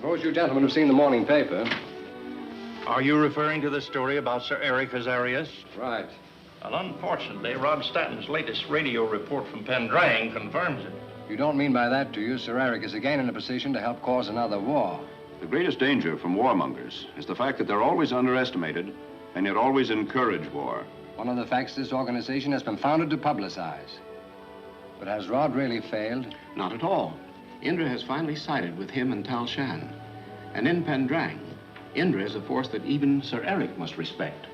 suppose you gentlemen have seen the morning paper. Are you referring to the story about Sir Eric Azarius? Right. Well, unfortunately, Rod Stanton's latest radio report from Pendrang confirms it. You don't mean by that, do you? Sir Eric is again in a position to help cause another war. The greatest danger from warmongers is the fact that they're always underestimated and yet always encourage war. One of the facts this organization has been founded to publicize. But has Rod really failed? Not at all. Indra has finally sided with him and Tal Shan. And in Pendrang, Indra is a force that even Sir Eric must respect.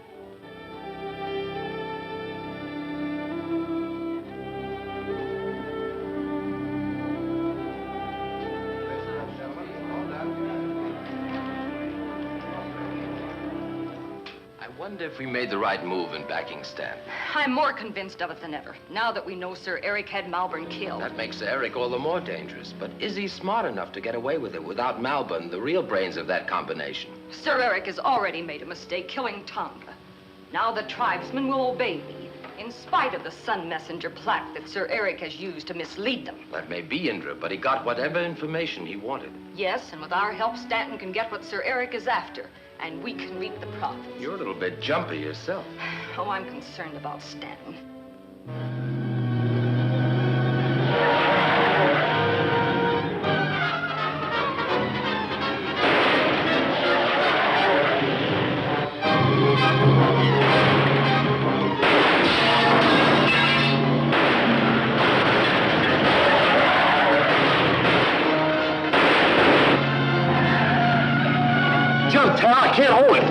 I wonder if we made the right move in backing Stanton. I'm more convinced of it than ever, now that we know Sir Eric had Malvern killed. That makes Sir Eric all the more dangerous. But is he smart enough to get away with it without Malvern, the real brains of that combination? Sir Eric has already made a mistake killing Tonga. Now the tribesmen will obey me, in spite of the Sun Messenger plaque that Sir Eric has used to mislead them. That may be Indra, but he got whatever information he wanted. Yes, and with our help, Stanton can get what Sir Eric is after, and we can reap the profits. You're a little bit jumpy yourself. Oh, I'm concerned about Stanton. Jump, Tal, I can't hold it.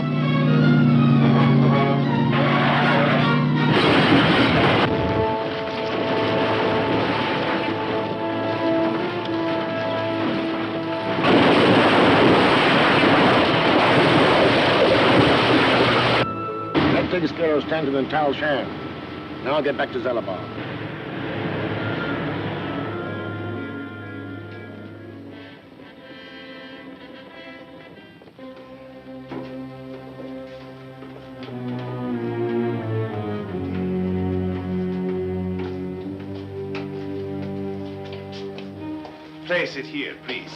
That takes care of Stanton and Tal Shan. Now I'll get back to Zalabar. Place it here, please.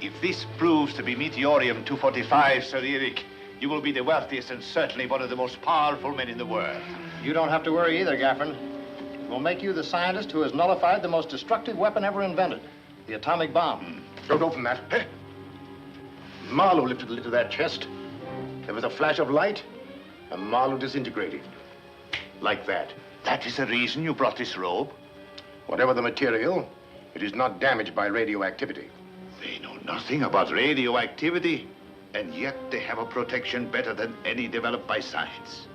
If this proves to be Meteorium 245, Sir Eric, you will be the wealthiest and certainly one of the most powerful men in the world. You don't have to worry either, Gaffron. We'll make you the scientist who has nullified the most destructive weapon ever invented, the atomic bomb. Don't open that. Hey. Marlowe lifted the lid of that chest. There was a flash of light, and Marlowe disintegrated. Like that. That is the reason you brought this robe? Whatever the material, it is not damaged by radioactivity. They know nothing about radioactivity, and yet they have a protection better than any developed by science.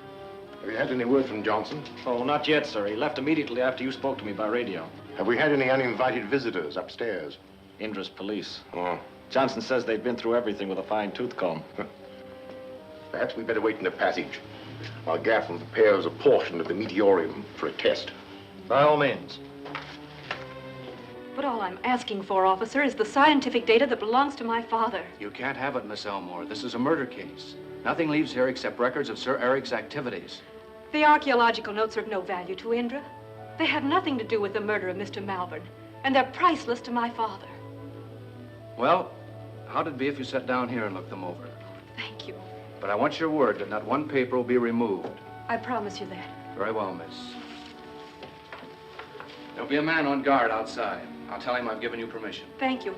Have you had any word from Johnson? Oh, not yet, sir. He left immediately after you spoke to me by radio. Have we had any uninvited visitors upstairs? Indra's police. Oh. Johnson says they've been through everything with a fine-tooth comb. Perhaps we'd better wait in the passage while Gaffron prepares a portion of the meteorium for a test. By all means. But all I'm asking for, officer, is the scientific data that belongs to my father. You can't have it, Miss Elmore. This is a murder case. Nothing leaves here except records of Sir Eric's activities. The archaeological notes are of no value to Indra. They have nothing to do with the murder of Mr. Malvern, and they're priceless to my father. Well, how'd it be if you sat down here and looked them over? Thank you. But I want your word that not one paper will be removed. I promise you that. Very well, miss. There'll be a man on guard outside. I'll tell him I've given you permission. Thank you.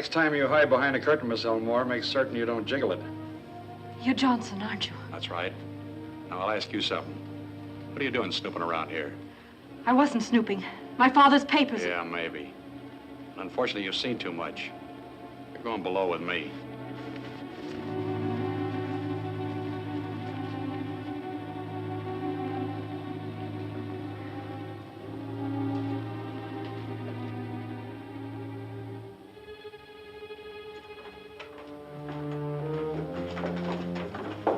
Next time you hide behind a curtain, Miss Elmore, make certain you don't jiggle it. You're Johnson, aren't you? That's right. Now, I'll ask you something. What are you doing snooping around here? I wasn't snooping. My father's papers. Yeah, maybe. Unfortunately, you've seen too much. You're going below with me.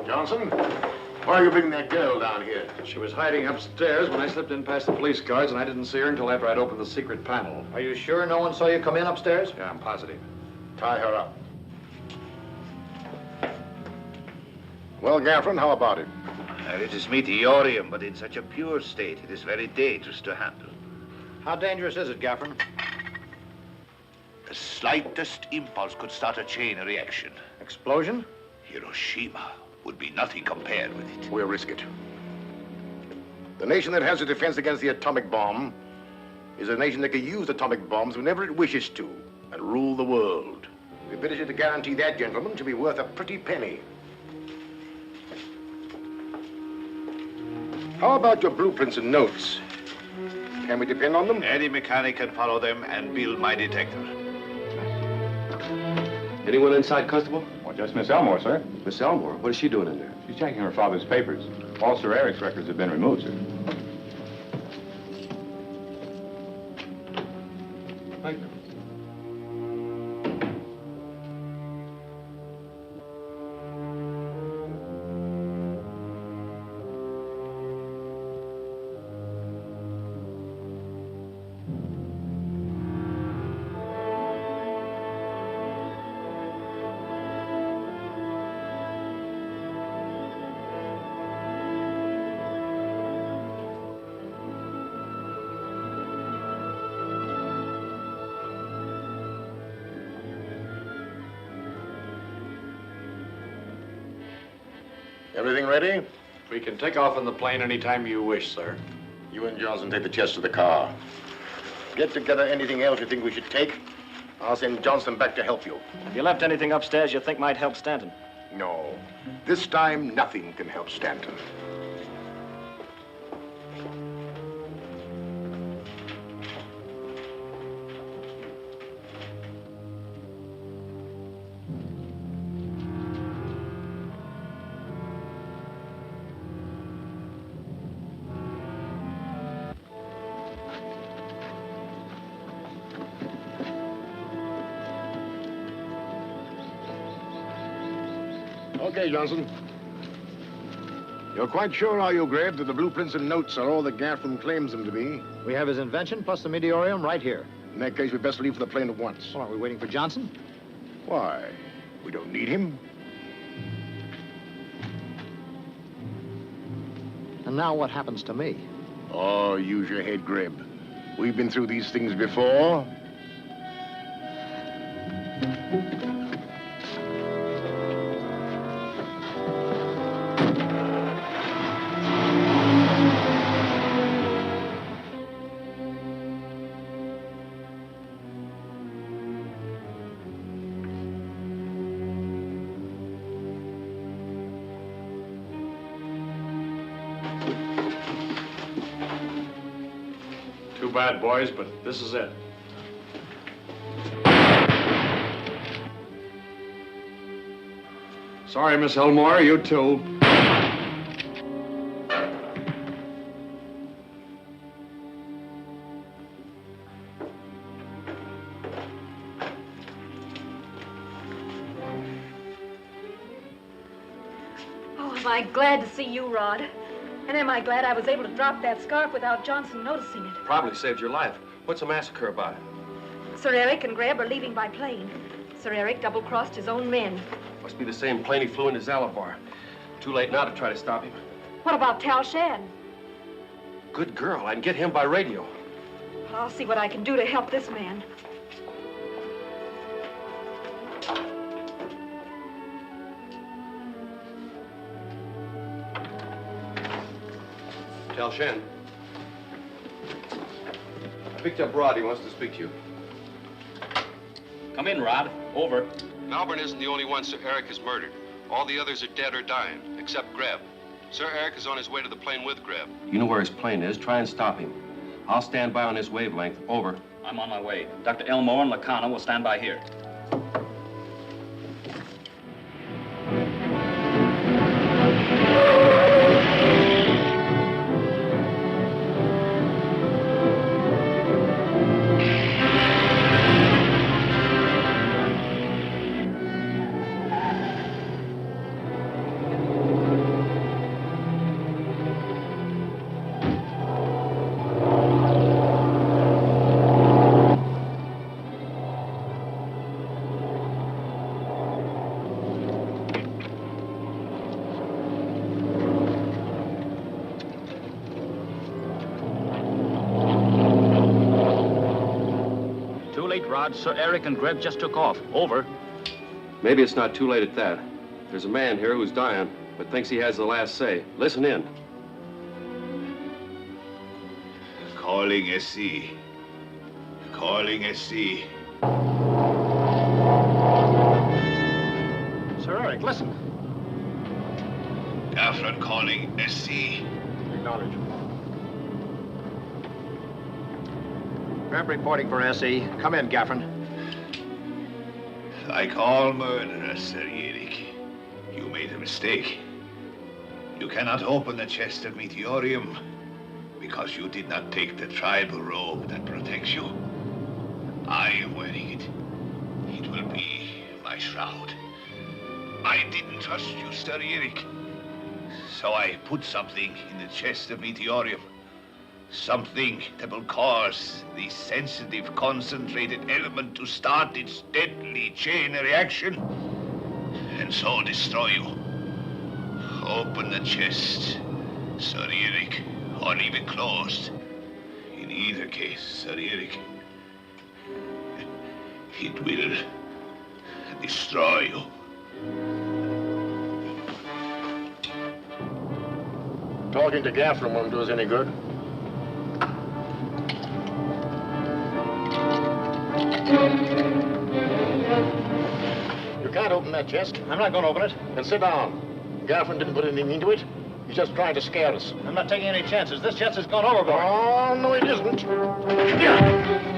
Johnson, why are you bringing that girl down here? She was hiding upstairs when I slipped in past the police guards, and I didn't see her until after I'd opened the secret panel. Are you sure no one saw you come in upstairs? Yeah, I'm positive. Tie her up. Well, Gaffron, how about it? It is meteorium, but in such a pure state, it is very dangerous to handle. How dangerous is it, Gaffron? The slightest impulse could start a chain reaction. Explosion? Hiroshima would be nothing compared with it. We'll risk it. The nation that has a defense against the atomic bomb is a nation that can use atomic bombs whenever it wishes to and rule the world. The ability to guarantee that, gentlemen, should be worth a pretty penny. How about your blueprints and notes? Can we depend on them? Any mechanic can follow them and build my detector. Anyone inside, Constable? Well, just Miss Elmore, sir. Miss Elmore? What is she doing in there? She's checking her father's papers. All Sir Eric's records have been removed, sir. Thank you. Everything ready? We can take off in the plane anytime you wish, sir. You and Johnson take the chest to the car. Get together anything else you think we should take. I'll send Johnson back to help you. Have you left anything upstairs you think might help Stanton? No. This time, nothing can help Stanton. Okay, Johnson. You're quite sure, are you, Greb, that the blueprints and notes are all that Gaffron claims them to be? We have his invention plus the meteorium right here. In that case, we'd best leave for the plane at once. Well, aren't we waiting for Johnson? Why? We don't need him. And now what happens to me? Oh, use your head, Greb. We've been through these things before. Too bad, boys, but this is it. Sorry, Miss Elmore, you too. Oh, am I glad to see you, Rod. And am I glad I was able to drop that scarf without Johnson noticing it. Probably saved your life. What's the massacre about? Sir Eric and Greb are leaving by plane. Sir Eric double-crossed his own men. Must be the same plane he flew into Zalabar. Too late now to try to stop him. What about Tal Shan? Good girl. I can get him by radio. Well, I'll see what I can do to help this man. Tal Shan. I picked up Rod. He wants to speak to you. Come in, Rod. Over. Malvern isn't the only one Sir Eric has murdered. All the others are dead or dying, except Greb. Sir Eric is on his way to the plane with Greb. You know where his plane is. Try and stop him. I'll stand by on his wavelength. Over. I'm on my way. Dr. Elmore and Lacana will stand by here. Sir Eric and Greb just took off. Over. Maybe it's not too late at that. There's a man here who's dying, but thinks he has the last say. Listen in. Calling SC. Calling SC. Sir Eric, listen. Gaffron calling SC. Acknowledge. Grab reporting for SE. Come in, Gaffron. Like all murderers, Sir Eric, you made a mistake. You cannot open the chest of Meteorium because you did not take the tribal robe that protects you. I am wearing it. It will be my shroud. I didn't trust you, Sir Eric. So I put something in the chest of Meteorium. Something that will cause the sensitive, concentrated element to start its deadly chain reaction and so destroy you. Open the chest, Sir Eric, or leave it closed. In either case, Sir Eric, it will destroy you. Talking to Gaffron won't do us any good. You can't open that chest. I'm not going to open it. Then sit down. Gaffron didn't put anything into it. He's just trying to scare us. I'm not taking any chances. This chest has gone overboard. Oh, no, it isn't. Yeah.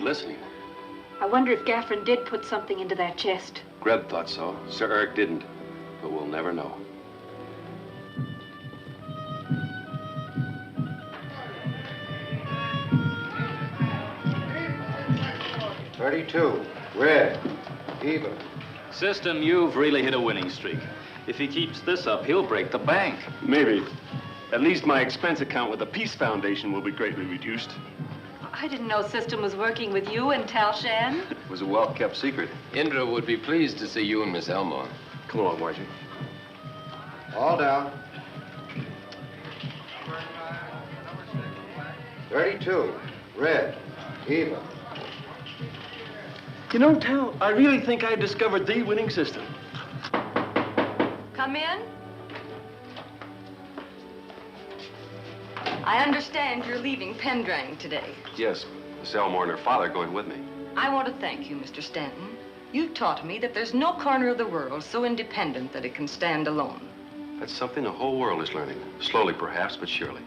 Listening. I wonder if Gaffron did put something into that chest. Greb thought so. Sir Eric didn't. But we'll never know. $32. Red. Even. System, you've really hit a winning streak. If he keeps this up, he'll break the bank. Maybe. At least my expense account with the Peace Foundation will be greatly reduced. I didn't know System was working with you and Talshan. It was a well-kept secret. Indra would be pleased to see you and Miss Elmore. Come along, Margie. All down. 32. Red. Even. You know, Tal, I really think I discovered the winning system. Come in. I understand you're leaving Pendrang today. Yes, Miss Elmore and her father are going with me. I want to thank you, Mr. Stanton. You taught me that there's no corner of the world so independent that it can stand alone. That's something the whole world is learning. Slowly, perhaps, but surely.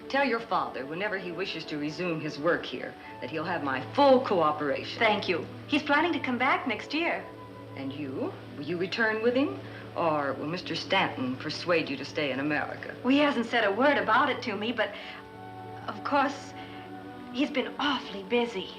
Tell your father, whenever he wishes to resume his work here, that he'll have my full cooperation. Thank you. He's planning to come back next year. And you? Will you return with him? Or will Mr. Stanton persuade you to stay in America? Well, he hasn't said a word about it to me, but of course, he's been awfully busy.